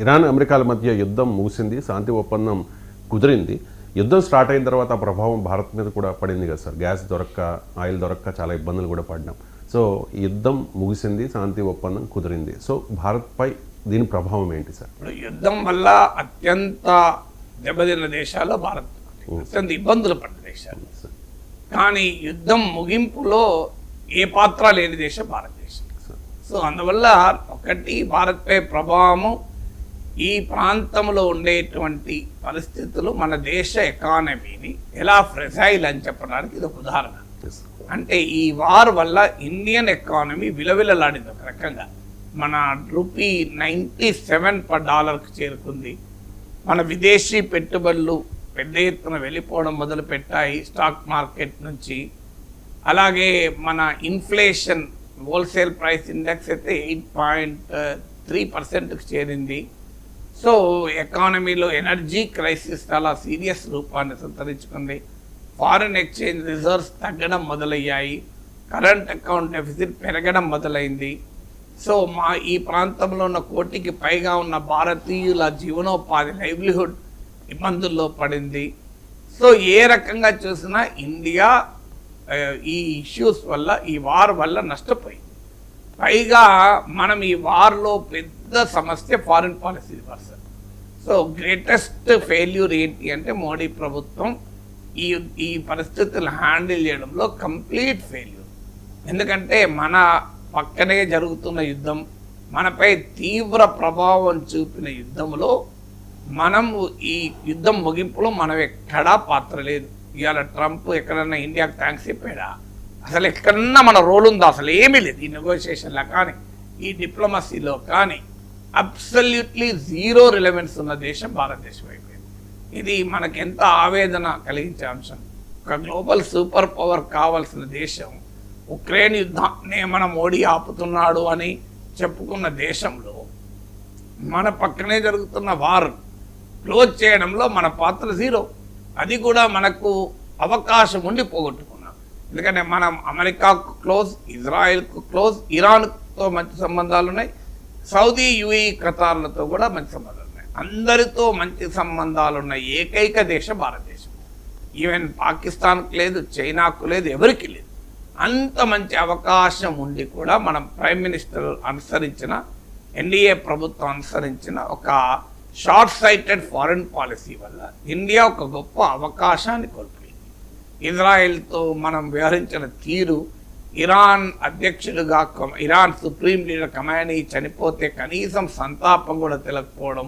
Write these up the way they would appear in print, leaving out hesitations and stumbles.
Iran అమెరికాల మధ్య యుద్ధం ముగిసింది, శాంతి ఒప్పందం కుదిరింది. యుద్ధం స్టార్ట్ అయిన తర్వాత ఆ ప్రభావం భారత్ మీద కూడా పడింది కదా సార్. గ్యాస్ దొరక్క, ఆయిల్ దొరక్క చాలా ఇబ్బందులు కూడా పడినాం. సో యుద్ధం ముగిసింది, శాంతి ఒప్పందం కుదిరింది. సో భారత్పై దీని ప్రభావం ఏంటి సార్? యుద్ధం వల్ల అత్యంత దెబ్బతిన్న దేశాలు భారత్, అత్యంత ఇబ్బందులు పడ్డ దేశాలు. కానీ యుద్ధం ముగింపులో ఏ పాత్ర లేని దేశం భారతదేశం. సో అందువల్ల ఒకటి భారత్పై ప్రభావము, ఈ ప్రాంతంలో ఉండేటువంటి పరిస్థితులు మన దేశ ఎకానమీని ఎలా ఫ్రెజైల్ అని చెప్పడానికి ఇది ఒక ఉదాహరణ. అంటే ఈ వార్ వల్ల ఇండియన్ ఎకానమీ విలవిలలాడింది. ఒక రకంగా మన రూపీ 97 పర్ డాలర్కి చేరుకుంది. మన విదేశీ పెట్టుబడులు పెద్ద ఎత్తున వెళ్ళిపోవడం మొదలు పెట్టాయి స్టాక్ మార్కెట్ నుంచి. అలాగే మన ఇన్ఫ్లేషన్ హోల్సేల్ ప్రైస్ ఇండెక్స్ అయితే 8.3%కి చేరింది. సో ఎకానమీలో ఎనర్జీ క్రైసిస్ చాలా సీరియస్ రూపాన్ని సంతరించుకుంది. ఫారిన్ ఎక్స్చేంజ్ రిజర్వ్స్ తగ్గడం మొదలయ్యాయి. కరెంట్ అకౌంట్ డెఫిసిట్ పెరగడం మొదలైంది. సో ఈ ప్రాంతంలో ఉన్న 1 కోటికి పైగా ఉన్న భారతీయుల జీవనోపాధి, లైవ్లీహుడ్ ఇబ్బందుల్లో పడింది. సో ఏ రకంగా చూసినా ఇండియా ఈ ఇష్యూస్ వల్ల, ఈ వార్ వల్ల నష్టపోయింది. పైగా మనం ఈ వార్లో పెద్ద సమస్య foreign policy reversal. So greatest failure ఏంటి అంటే మోడీ ప్రభుత్వం ఈ పరిస్థితులు హ్యాండిల్ చేయడంలో కంప్లీట్ ఫెయిల్యూర్. ఎందుకంటే మన పక్కనే జరుగుతున్న యుద్ధం, మనపై తీవ్ర ప్రభావం చూపిన యుద్ధంలో మనం ఈ యుద్ధం ముగింపులో మనం ఎక్కడా పాత్ర లేదు. ఇవాళ ట్రంప్ ఎక్కడన్నా ఇండియాకి థ్యాంక్స్ చెప్పాడా? అసలు ఎక్కడన్నా మన రోల్ ఉందా? అసలు ఏమీ లేదు. ఈ నెగోషియేషన్లో కానీ, ఈ డిప్లొమసీలో కానీ అబ్సల్యూట్లీ జీరో రిలవెన్స్ ఉన్న దేశం భారతదేశం అయిపోయింది. ఇది మనకి ఎంత ఆవేదన కలిగించే అంశం. ఒక గ్లోబల్ సూపర్ పవర్ కావాల్సిన దేశం ఉక్రెయిన్ యుద్ధాన్ని మన మోడీ ఆపుతున్నాడు అని చెప్పుకున్న దేశంలో మన పక్కనే జరుగుతున్న వార్ క్లోజ్ చేయడంలో మన పాత్ర జీరో. అది కూడా మనకు అవకాశం ఉండి పోగొట్టుకున్నాం. ఎందుకంటే మనం అమెరికాకు క్లోజ్, ఇజ్రాయెల్కు క్లోజ్, ఇరాన్తో మంచి సంబంధాలు ఉన్నాయి, సౌదీ, యుఏఈ, ఖతార్లతో కూడా మంచి సంబంధాలు ఉన్నాయి. అందరితో మంచి సంబంధాలు ఉన్న ఏకైక దేశం భారతదేశం. ఈవెన్ పాకిస్తాన్కి లేదు, చైనాకు లేదు, ఎవరికి లేదు. అంత మంచి అవకాశం ఉండి కూడా మనం ప్రైమ్ మినిస్టర్ అనుసరించిన, ఎన్డీఏ ప్రభుత్వం అనుసరించిన ఒక షార్ట్ సైటెడ్ ఫారిన్ పాలసీ వల్ల ఇండియా ఒక గొప్ప అవకాశాన్ని కోల్పోయింది. ఇజ్రాయెల్తో మనం వ్యవహరించిన తీరు, ఇరాన్ అధ్యక్షుడిగా ఇరాన్ సుప్రీం లీడర్ ఖమేనీ చనిపోతే కనీసం సంతాపం కూడా తెలియకపోవడం.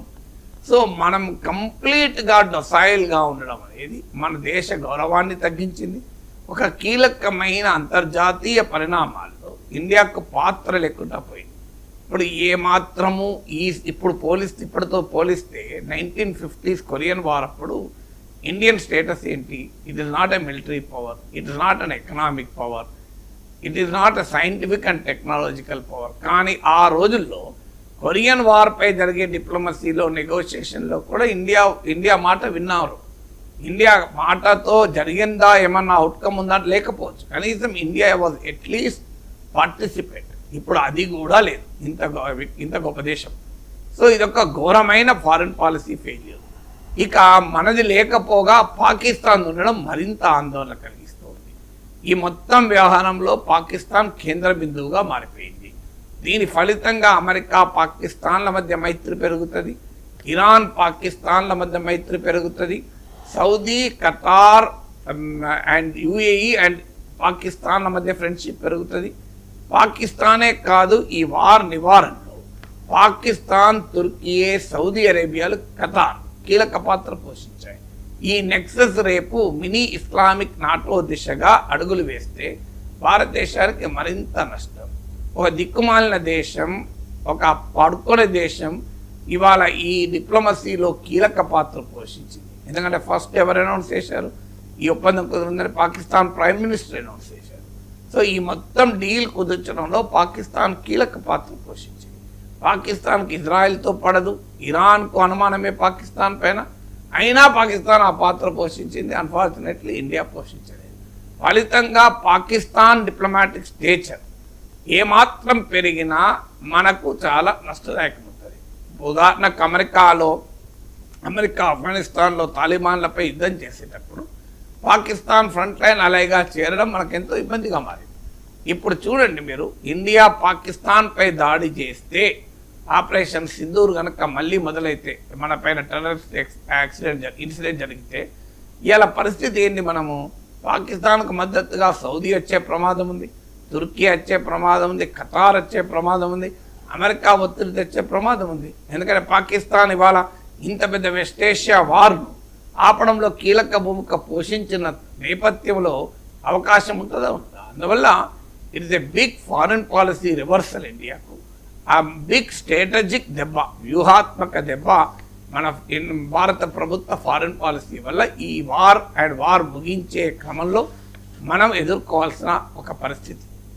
సో మనం కంప్లీట్గా డొసైల్గా ఉండడం అనేది మన దేశ గౌరవాన్ని తగ్గించింది. ఒక కీలకమైన అంతర్జాతీయ పరిణామాల్లో ఇండియాకు పాత్ర లేకుండా పోయింది. ఇప్పుడు ఏమాత్రము ఇప్పటితో పోలిస్తే 1950s కొరియన్ వార్ అప్పుడు ఇండియన్ స్టేటస్ ఏంటి? It is not a military power, it is not an economic power, it is not a scientific and technological power. కానీ ఆ రోజుల్లో కొరియన్ వార్పై జరిగే డిప్లొమసీలో, నెగోషియేషన్లో కూడా ఇండియా మాట విన్నారు. ఇండియా మాటతో జరిగిందా, ఏమన్నా అవుట్కమ్ ఉందా లేకపోవచ్చు, కనీసం ఇండియా వాజ్ అట్లీస్ట్ పార్టిసిపేట్. ఇప్పుడు అది కూడా లేదు, ఇంత గొప్ప దేశం. సో ఇదొక ఘోరమైన ఫారిన్ పాలసీ ఫెయిల్యూర్. ఇక మనది లేకపోగా పాకిస్తాన్ ఉండడం మరింత ఆందోళన కలిగిస్తుంది. ఈ మొత్తం వ్యవహారంలో పాకిస్తాన్ కేంద్ర బిందువుగా మారిపోయింది. దీని ఫలితంగా అమెరికా, పాకిస్తాన్ల మధ్య మైత్రి పెరుగుతుంది, ఇరాన్, పాకిస్తాన్ల మధ్య మైత్రి పెరుగుతుంది, Saudi, Qatar and UAE and పాకిస్తాన్ల మధ్య ఫ్రెండ్షిప్ పెరుగుతుంది. పాకిస్తానే కాదు, ఈ వార్ నివారణలో పాకిస్తాన్, తుర్కీయే, సౌదీ అరేబియాలు, ఖతార్ కీలక పాత్ర పోషించాయి. ఈ నెక్సస్ రేపు మినీ ఇస్లామిక్ నాటో దిశగా అడుగులు వేస్తే భారతదేశానికి మరింత నష్టం. ఒక దిక్కుమాలిన దేశం, ఒక పడుకునే దేశం ఇవాళ ఈ డిప్లొమసీలో కీలక పాత్ర పోషించింది. ఎందుకంటే ఫస్ట్ ఎవరు అనౌన్స్ చేశారు? ఈ ఒప్పందం కుదిరిందని పాకిస్తాన్ ప్రైమ్ మినిస్టర్ అనౌన్స్ చేశారు. సో ఈ మొత్తం డీల్ కుదిర్చడంలో పాకిస్తాన్ కీలక పాత్ర పోషించింది. పాకిస్తాన్కి ఇజ్రాయెల్తో పడదు, ఇరాన్కు అనుమానమే పాకిస్తాన్ పైన, అయినా పాకిస్తాన్ ఆ పాత్ర పోషించింది. అన్ఫార్చునేట్లీ ఇండియా పోషించలేదు. ఫలితంగా పాకిస్తాన్ డిప్లొమాటిక్ స్టేచర్ ఏమాత్రం పెరిగినా మనకు చాలా నష్టదాయకమవుతుంది. ఉదాహరణకు అమెరికా ఆఫ్ఘనిస్తాన్లో తాలిబాన్లపై యుద్ధం చేసేటప్పుడు పాకిస్తాన్ ఫ్రంట్ లైన్ అలైగా చేరడం మనకెంతో ఇబ్బందిగా మారింది. ఇప్పుడు చూడండి మీరు, ఇండియా పాకిస్తాన్పై దాడి చేస్తే ఆపరేషన్ సింధూర్ కనుక మళ్ళీ మొదలైతే మన పైన టెర్రరిస్ట్ ఇన్సిడెంట్ జరిగితే ఇవాళ పరిస్థితి ఏంటి? మనము పాకిస్తాన్కు మద్దతుగా సౌదీ వచ్చే ప్రమాదం ఉంది, తుర్కీ వచ్చే ప్రమాదం ఉంది, ఖతార్ వచ్చే ప్రమాదం ఉంది, అమెరికా ఒత్తిడి తెచ్చే ప్రమాదం ఉంది. ఎందుకంటే పాకిస్తాన్ ఇవాళ ఇంత పెద్ద వెస్ట్ ఏషియా వార్ను ఆపడంలో కీలక భూమిక పోషించిన నేపథ్యంలో అవకాశం ఉంటుందా? అందువల్ల it is a big foreign policy reversal ఇండియాకు. ఆ బిగ్ స్ట్రాటజిక్ దెబ్బ, వ్యూహాత్మక దెబ్బ మన భారత ప్రభుత్వ ఫారెన్ పాలసీ వల్ల ఈ వార్ ముగించే క్రమంలో మనం ఎదుర్కోవాల్సిన ఒక పరిస్థితి.